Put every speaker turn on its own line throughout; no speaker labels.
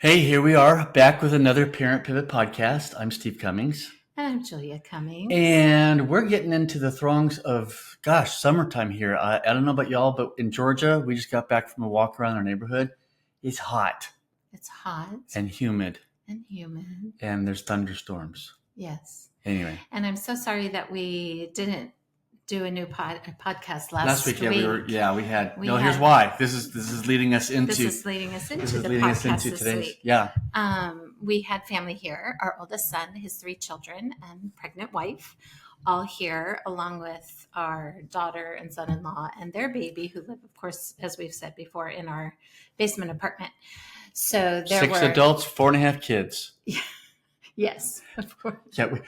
Hey, here we are back with another Parent Pivot podcast. I'm Steve Cummings.
And I'm Julia Cummings.
And we're getting into the throngs of, summertime here. I don't know about y'all, but in Georgia, we just got back from a walk around our neighborhood. It's hot.
It's hot.
And humid. And there's thunderstorms.
Yes.
Anyway.
And I'm so sorry that we didn't do a new podcast last week.
We had. Here's why. This is leading us into.
This is leading us into the podcast this week.
Yeah.
We had family here. Our oldest son, his 3 children, and pregnant wife, all here, along with our daughter and son-in-law and their baby, who live, of course, as we've said before, in our basement apartment. So there
6 adults, 4.5 kids.
Yeah. Yes, of course.
Yeah,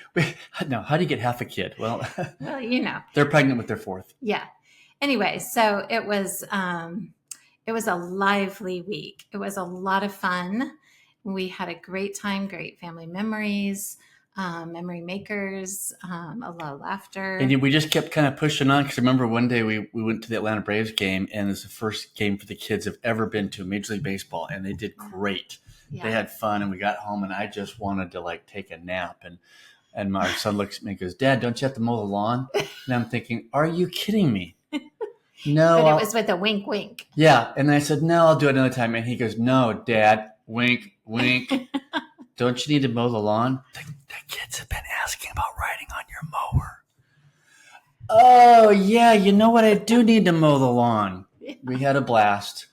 no. How do you get half a kid? Well,
they're
pregnant with their 4th.
Yeah. Anyway, so it was a lively week. It was a lot of fun. We had a great time, great family memories, memory makers, a lot of laughter.
And we just kept kind of pushing on because I remember one day we went to the Atlanta Braves game, and it's the first game for the kids have ever been to, Major League Baseball, and they did great. Yeah. They had fun, and we got home, and I just wanted to take a nap. And my son looks at me and goes, "Dad, don't you have to mow the lawn?" And I'm thinking, are you kidding me? No.
But it was with a wink, wink.
Yeah. And I said, no, I'll do it another time. And he goes, no, Dad, wink, wink. Don't you need to mow the lawn? The kids have been asking about riding on your mower. Oh, yeah. You know what? I do need to mow the lawn. Yeah. We had a blast.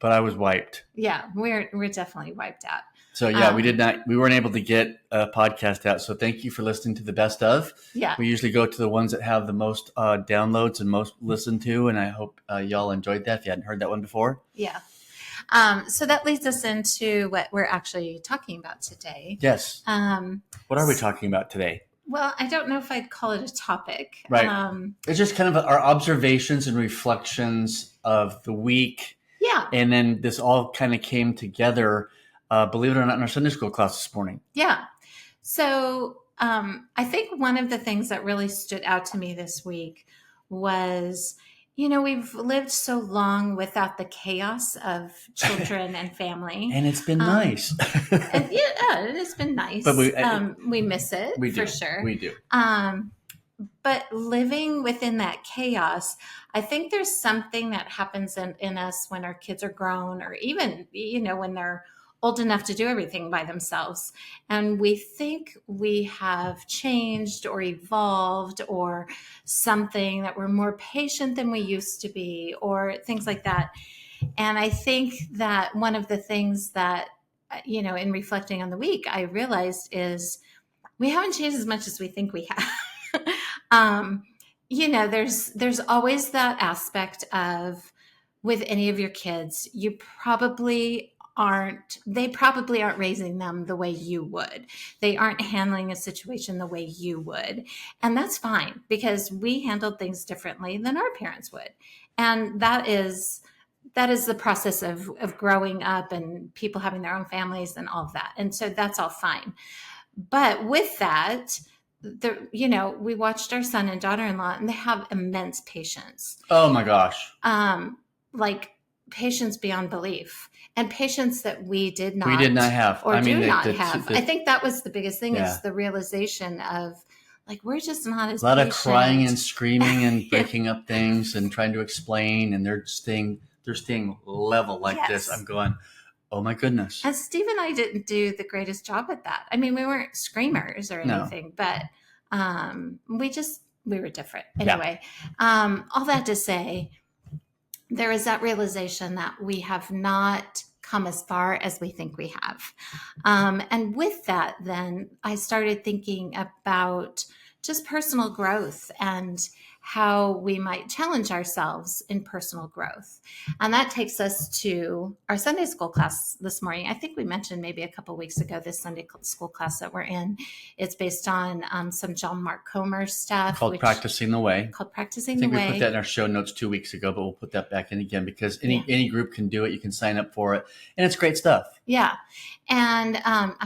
But I was wiped.
Yeah, we're definitely wiped out.
So yeah, we weren't able to get a podcast out. So thank you for listening to the best of.
Yeah.
We usually go to the ones that have the most downloads and most listened to. And I hope y'all enjoyed that if you hadn't heard that one before.
Yeah. So that leads us into what we're actually talking about today.
Yes. What are we talking about today?
Well, I don't know if I'd call it a topic.
Right. It's just kind of our observations and reflections of the week.
Yeah.
And then this all kind of came together, believe it or not, in our Sunday school class this morning.
Yeah. So I think one of the things that really stood out to me this week was, we've lived so long without the chaos of children and family.
And it's been nice.
And it has been nice.
But
we miss it, for sure.
We do.
But living within that chaos, I think there's something that happens in us when our kids are grown, or even, when they're old enough to do everything by themselves. And we think we have changed or evolved or something, that we're more patient than we used to be, or things like that. And I think that one of the things that, in reflecting on the week, I realized is we haven't changed as much as we think we have. There's always that aspect of, with any of your kids, they probably aren't raising them the way you would. They aren't handling a situation the way you would. And that's fine, because we handled things differently than our parents would. And that is the process of growing up and people having their own families and all of that. And so that's all fine. But with that, we watched our son and daughter-in-law, and they have immense patience.
Oh my gosh.
Patience beyond belief, and patience that we did not
have.
Or do not have. I think that was the biggest thing, is the realization of, we're just not as patient.
A lot of crying and screaming and breaking up things and trying to explain, and they're staying level like this. I'm going, oh my goodness.
And Steve and I didn't do the greatest job at that. I mean, we weren't screamers or anything, but we were different. Anyway, all that to say, there is that realization that we have not come as far as we think we have. And with that, then I started thinking about just personal growth and how we might challenge ourselves in personal growth. And that takes us to our Sunday school class this morning. I think we mentioned maybe a couple of weeks ago, this Sunday school class that we're in. It's based on some John Mark Comer stuff.
Called Practicing the Way.
I think we
put that in our show notes 2 weeks ago, but we'll put that back in again, because any group can do it. You can sign up for it. And it's great stuff.
Yeah. And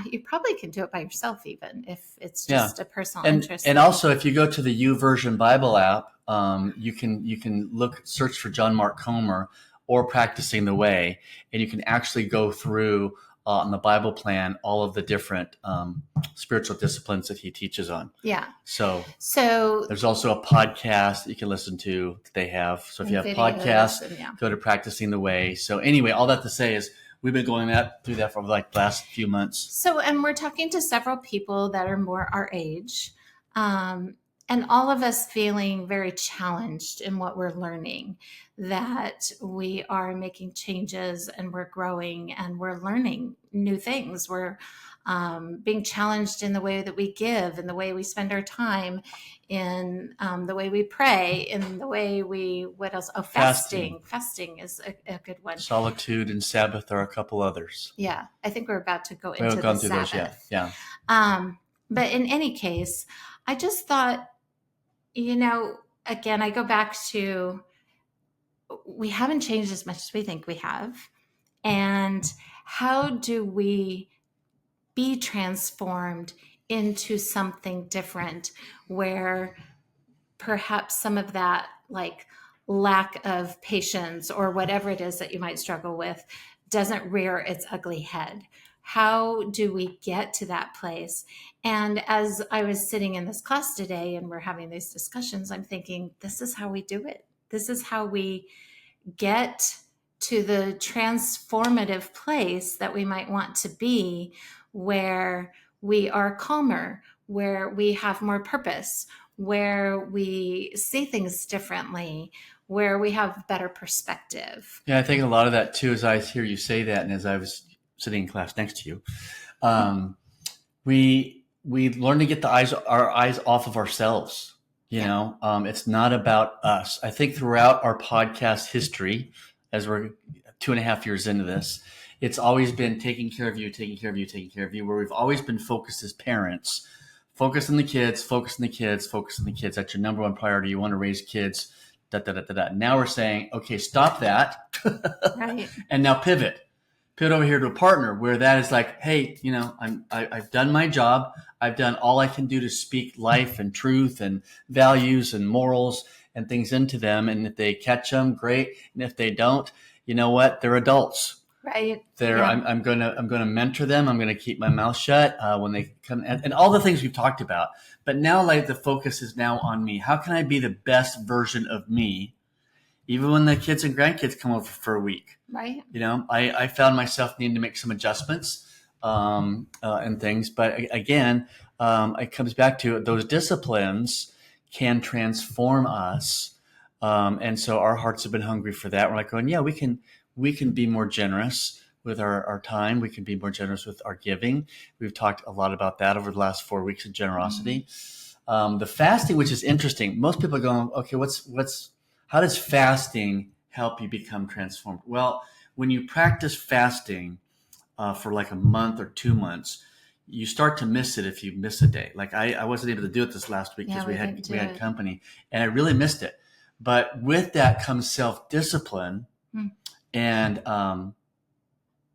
you probably can do it by yourself, even if it's just a personal interest.
And also, if you go to the YouVersion Bible app, you can search for John Mark Comer or Practicing the Way, and you can actually go through on the Bible plan all of the different spiritual disciplines that he teaches on.
Yeah.
So
So
there's also a podcast that you can listen to that they have. So if you have podcasts, go to Practicing the Way. So anyway, all that to say is we've been going through that for like the last few months.
So, and we're talking to several people that are more our age, and all of us feeling very challenged in what we're learning, that we are making changes and we're growing and we're learning new things. We're being challenged in the way that we give, in the way we spend our time, in the way we pray, in the way we, what else? Oh, fasting. Fasting is a good one.
Solitude and Sabbath are a couple others.
Yeah, I think we're about to go into the Sabbath.
Those, yeah.
But in any case, I just thought, again, I go back to, we haven't changed as much as we think we have. And how do we be transformed into something different where perhaps some of that like lack of patience or whatever it is that you might struggle with doesn't rear its ugly head? How do we get to that place? And as I was sitting in this class today and we're having these discussions, I'm thinking, this is how we do it. This is how we get to the transformative place that we might want to be, where we are calmer, where we have more purpose, where we see things differently, where we have better perspective.
Yeah, I think a lot of that too, as I hear you say that, and as I was sitting in class next to you, we learn to get our eyes off of ourselves. It's not about us. I think throughout our podcast history, as we're 2.5 years into this, it's always been taking care of you, where we've always been focused as parents. Focus on the kids, focus on the kids, focus on the kids. That's your number one priority. You want to raise kids. Now we're saying, okay, stop that.
Right.
And now pivot over here to a partner where that is like, hey, I've done my job. I've done all I can do to speak life and truth and values and morals and things into them. And if they catch them, great. And if they don't, you know what? They're adults.
Right.
I'm gonna mentor them. I'm gonna keep my mouth shut when they come, and all the things we've talked about. But now, like, the focus is now on me. How can I be the best version of me, even when the kids and grandkids come over for a week?
Right.
I found myself needing to make some adjustments and things. But again, it comes back to those disciplines can transform us, and so our hearts have been hungry for that. We're like going, yeah, we can be more generous with our time. We can be more generous with our giving. We've talked a lot about that over the last 4 weeks of generosity. The fasting, which is interesting. Most people are going, okay, how does fasting help you become transformed? Well, when you practice fasting for like a month or 2 months, you start to miss it if you miss a day. Like I wasn't able to do it this last week because we had company, and I really missed it. But with that comes self-discipline. And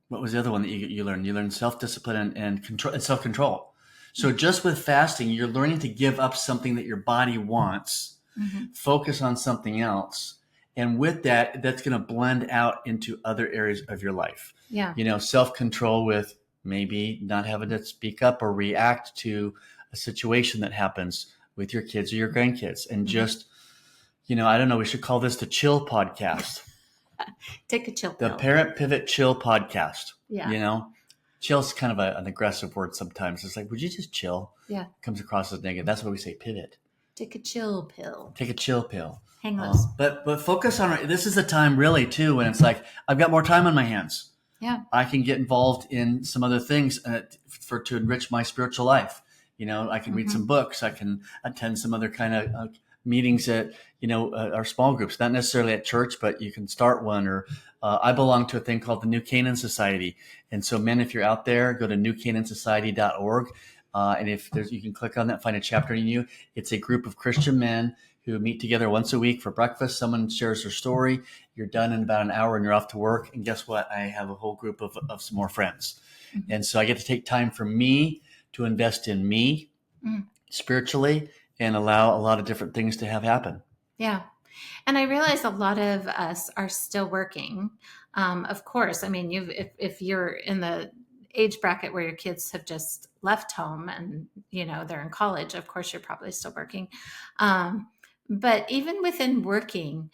what was the other one that you learned? You learned self-discipline and control and self-control. So just with fasting, you're learning to give up something that your body wants, focus on something else. And with that, that's going to blend out into other areas of your life.
Yeah.
Self-control with maybe not having to speak up or react to a situation that happens with your kids or your grandkids. And just, I don't know, we should call this the chill podcast.
Take a chill pill.
The Parent Pivot Chill podcast.
Yeah.
Chill's kind of an aggressive word sometimes. It's like, would you just chill?
Yeah.
It comes across as negative. That's why we say pivot.
Take a chill pill.
Take a chill pill.
Hang loose.
But focus on, this is the time really too, when it's like, I've got more time on my hands.
Yeah.
I can get involved in some other things to enrich my spiritual life. I can read some books. I can attend some other kind of meetings at, our small groups, not necessarily at church, but you can start one. Or I belong to a thing called the New Canaan Society. And so, men, if you're out there, go to newcanansociety.org. And if you can click on that, find a chapter in you. It's a group of Christian men who meet together once a week for breakfast. Someone shares their story. You're done in about an hour and you're off to work. And guess what? I have a whole group of some more friends. And so I get to take time for me to invest in me spiritually and allow a lot of different things to have happen.
Yeah. And I realize a lot of us are still working. Of course, I mean, if you're in the age bracket where your kids have just left home and, they're in college, of course, you're probably still working. But even within working,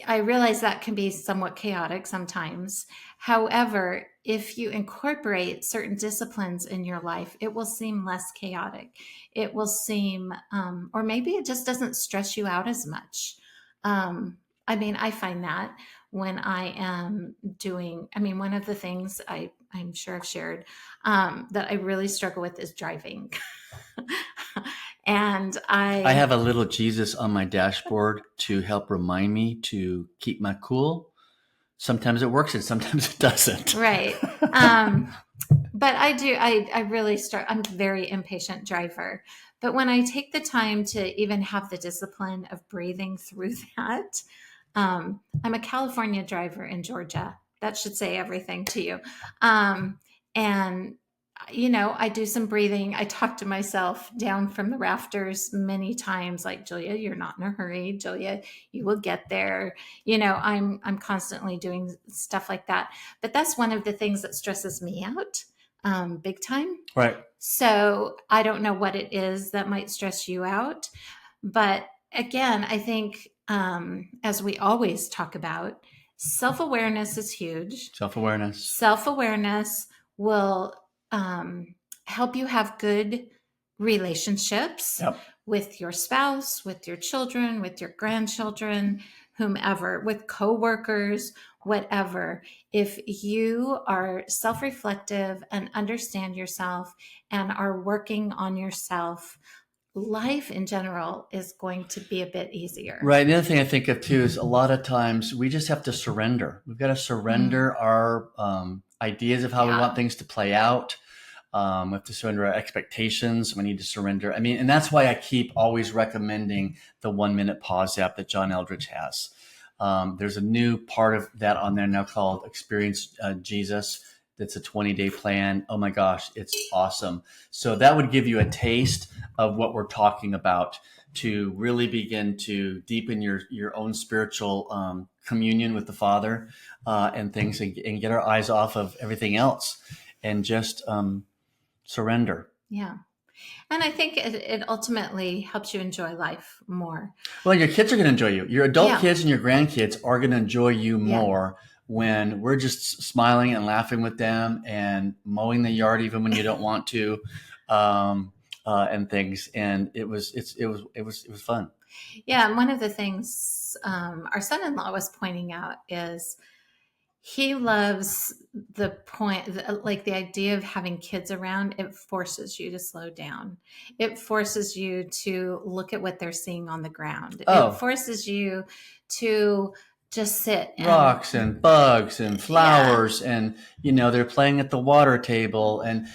I realize that can be somewhat chaotic sometimes. However, if you incorporate certain disciplines in your life, it will seem less chaotic. It will seem, or maybe it just doesn't stress you out as much. I find that when I am doing, one of the things I'm sure I've shared that I really struggle with is driving. And
I have a little Jesus on my dashboard to help remind me to keep my cool. Sometimes it works and sometimes it doesn't.
Right. But I really I'm a very impatient driver. But when I take the time to even have the discipline of breathing through that, I'm a California driver in Georgia. That should say everything to you. And I do some breathing. I talk to myself down from the rafters many times, like, Julia, you're not in a hurry. Julia, you will get there. I'm constantly doing stuff like that. But that's one of the things that stresses me out, big time.
Right.
So I don't know what it is that might stress you out. But again, I think, as we always talk about, self-awareness is huge. Self-awareness will help you have good relationships with your spouse, with your children, with your grandchildren, whomever, with coworkers, whatever. If you are self-reflective and understand yourself and are working on yourself, life in general is going to be a bit easier.
Right. The other thing I think of too is a lot of times we just have to surrender. We've got to surrender our ideas of how we want things to play out. We have to surrender our expectations. We need to surrender. And that's why I keep always recommending the 1 Minute Pause app that John Eldredge has. There's a new part of that on there now called Experience Jesus. That's a 20-day plan. Oh my gosh, it's awesome. So that would give you a taste of what we're talking about to really begin to deepen your own spiritual communion with the Father and things, and get our eyes off of everything else and just surrender.
Yeah. And I think it ultimately helps you enjoy life more.
Well, your kids are going to enjoy you. Your adult kids and your grandkids are going to enjoy you more when we're just smiling and laughing with them and mowing the yard even when you don't want to, and things. And it was fun.
Yeah. And one of the things our son-in-law was pointing out is he loves the point, like the idea of having kids around. It forces you to slow down. It forces you to look at what they're seeing on the ground. It forces you to just sit.
Rocks and bugs and flowers, and they're playing at the water table, and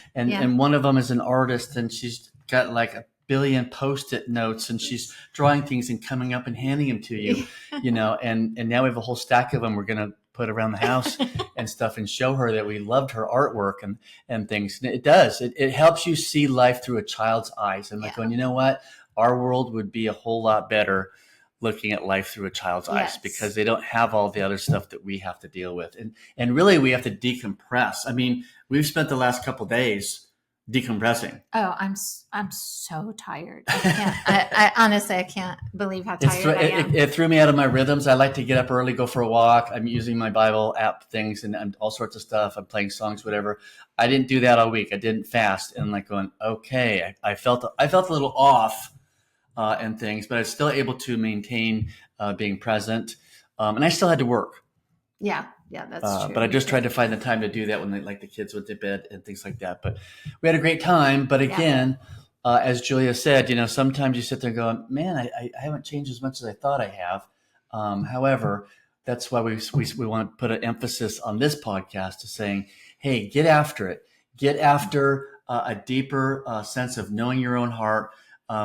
one of them is an artist, and she's got like a billion Post-it notes, and she's drawing things and coming up and handing them to you, and now we have a whole stack of them we're going to put around the house and stuff and show her that we loved her artwork and things. And it helps you see life through a child's eyes, and going, you know what, our world would be a whole lot better looking at life through a child's eyes, because they don't have all the other stuff that we have to deal with. And really we have to decompress. We've spent the last couple of days decompressing.
Oh, I'm so tired. I can't. I honestly, I can't believe how tired I am.
It threw me out of my rhythms. I like to get up early, go for a walk. I'm using my Bible app things and all sorts of stuff. I'm playing songs, whatever. I didn't do that all week. I didn't fast, and going, okay, I felt a little off and things, but I was still able to maintain being present, and I still had to work.
Yeah, that's true.
But I just tried to find the time to do that when the kids went to bed and things like that. But we had a great time. But again, as Julia said, sometimes you sit there going, man, I haven't changed as much as I thought I have. However, that's why we want to put an emphasis on this podcast to saying, hey, get after it. Get after a deeper sense of knowing your own heart.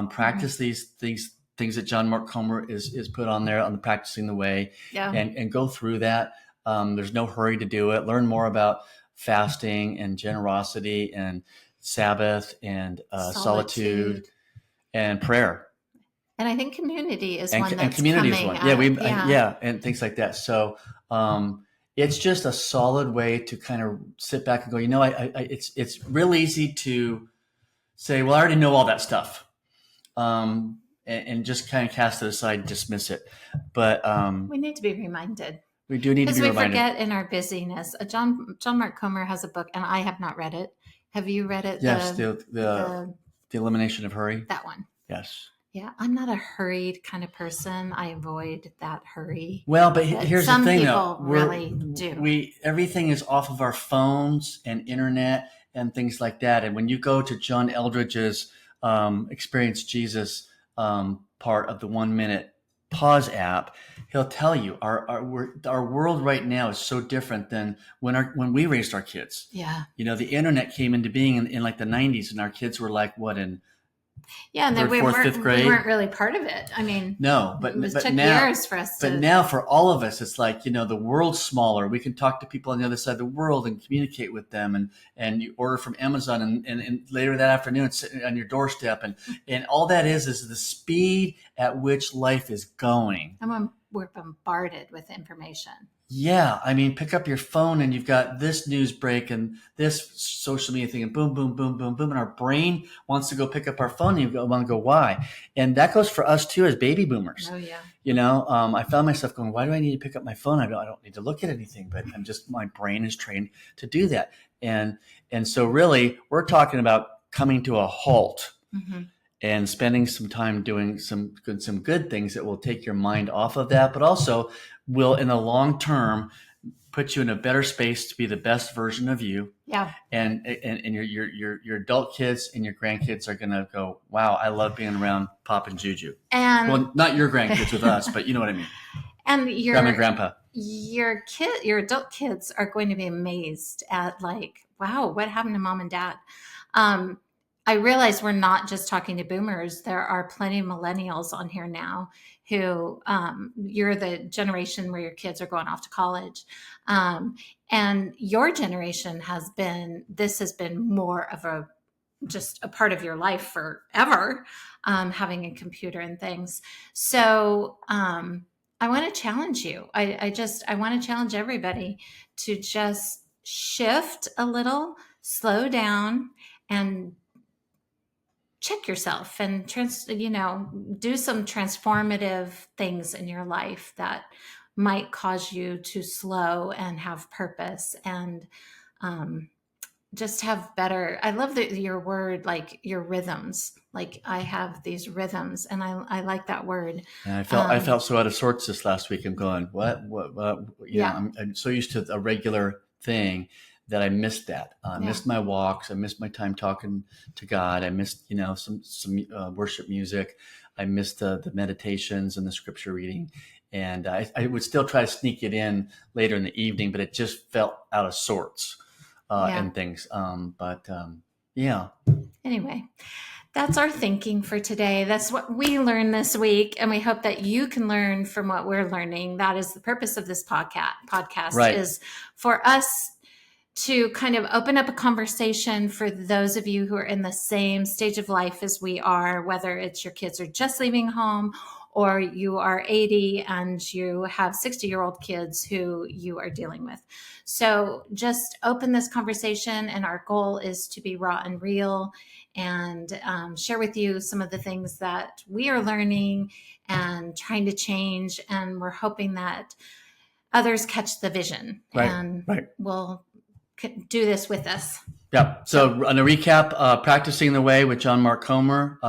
Practice these things that John Mark Comer is put on there on the Practicing the Way, and go through that. There's no hurry to do it. Learn more about fasting and generosity and Sabbath and solitude and prayer.
And I think community is one that's
community
coming
is one. And things like that. So It's just a solid way to kind of sit back and go, it's real easy to say, well, I already know all that stuff. And just kind of cast it aside and dismiss it. But
we need to be reminded.
We do need to be reminded.
Because we forget in our busyness. John Mark Comer has a book, and I have not read it. Have you read it?
Yes, the Elimination of Hurry.
That one.
Yes.
Yeah, I'm not a hurried kind of person. I avoid that hurry.
Well, but here's the thing, though.
Some people really do.
Everything is off of our phones and internet and things like that. And when you go to John Eldredge's Experience Jesus part of the 1 Minute Pause app, he'll tell you our world right now is so different than when we raised our kids.
Yeah.
The internet came into being in like the 90s, and our kids were like, what, in
and then fifth grade? We weren't really part of it. I mean,
no,
it took years for us.
But now for all of us, it's like, the world's smaller. We can talk to people on the other side of the world and communicate with them, and you order from Amazon and later that afternoon it's sitting on your doorstep, and all that is the speed at which life is going.
And we're bombarded with information.
Yeah, I mean, pick up your phone and you've got this news break and this social media thing, and boom, boom, boom, boom, boom, and our brain wants to go pick up our phone, and you want to go, why? And that goes for us too as baby boomers.
Oh yeah.
I found myself going, why do I need to pick up my phone? I don't need to look at anything, but my brain is trained to do that, and so really we're talking about coming to a halt. Mm-hmm. And spending some time doing some good things that will take your mind off of that, but also will, in the long term, put you in a better space to be the best version of you.
Yeah.
And your adult kids and your grandkids are gonna go, wow, I love being around Pop and Juju. And well, not your grandkids with us, but you know what I mean.
And
Grandma and Grandpa.
Your adult kids are going to be amazed at, like, wow, what happened to Mom and Dad? I realize we're not just talking to boomers. There are plenty of millennials on here now who you're the generation where your kids are going off to college. And your generation has been more of just a part of your life forever, having a computer and things. So I want to challenge you. I want to challenge everybody to just shift a little, slow down, and check yourself and do some transformative things in your life that might cause you to slow and have purpose and just have better. I love your word, like your rhythms. Like, I have these rhythms, and I like that word.
And I felt so out of sorts this last week. I'm going, what? I'm so used to a regular thing that I missed that. I missed my walks. I missed my time talking to God. I missed, some worship music. I missed the meditations and the scripture reading. And I would still try to sneak it in later in the evening, but it just felt out of sorts and things.
Anyway, that's our thinking for today. That's what we learned this week. And we hope that you can learn from what we're learning. That is the purpose of this podcast
right.
Is for us to kind of open up a conversation for those of you who are in the same stage of life as we are, whether it's your kids are just leaving home or you are 80 and you have 60-year-old kids who you are dealing with. So just open this conversation, and our goal is to be raw and real and share with you some of the things that we are learning and trying to change. And we're hoping that others catch the vision and will do this with us.
Yeah. So on a recap, Practicing the Way with John Mark Comer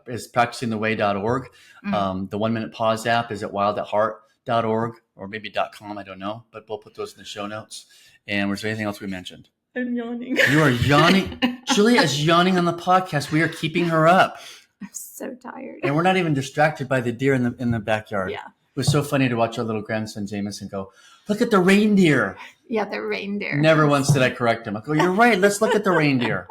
is practicingtheway.org. Mm-hmm. The 1 Minute Pause app is at wildatheart.org or maybe .com. I don't know, but we'll put those in the show notes. And was there anything else we mentioned?
I'm yawning.
You are yawning. Julia is yawning on the podcast. We are keeping her up.
I'm so tired.
And we're not even distracted by the deer in the backyard.
Yeah.
It was so funny to watch our little grandson Jameson go, look at the reindeer.
Yeah, the reindeer.
Never once did I correct him. I go, you're right. Let's look at the reindeer.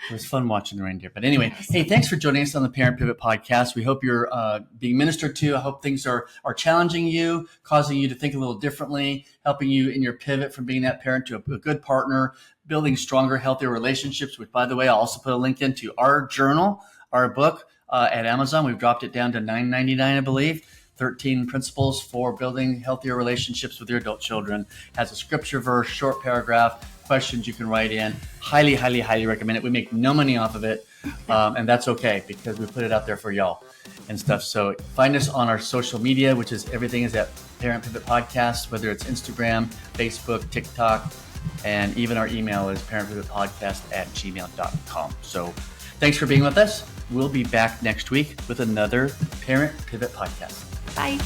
It was fun watching the reindeer. But anyway, hey, thanks for joining us on the Parent Pivot podcast. We hope you're being ministered to. I hope things are challenging you, causing you to think a little differently, helping you in your pivot from being that parent to a good partner, building stronger, healthier relationships, which, by the way, I'll also put a link into our journal, our book at Amazon. We've dropped it down to $9.99, I believe. 13 principles for building healthier relationships with your adult children. Has a scripture verse, short paragraph, questions you can write in. Highly, highly, highly recommend it. We make no money off of it, and that's okay because we put it out there for y'all and stuff. So find us on our social media, which is everything is at Parent Pivot Podcast, whether it's Instagram, Facebook, TikTok, and even our email is parentpivotpodcast@gmail.com. So thanks for being with us. We'll be back next week with another Parent Pivot Podcast.
Bye.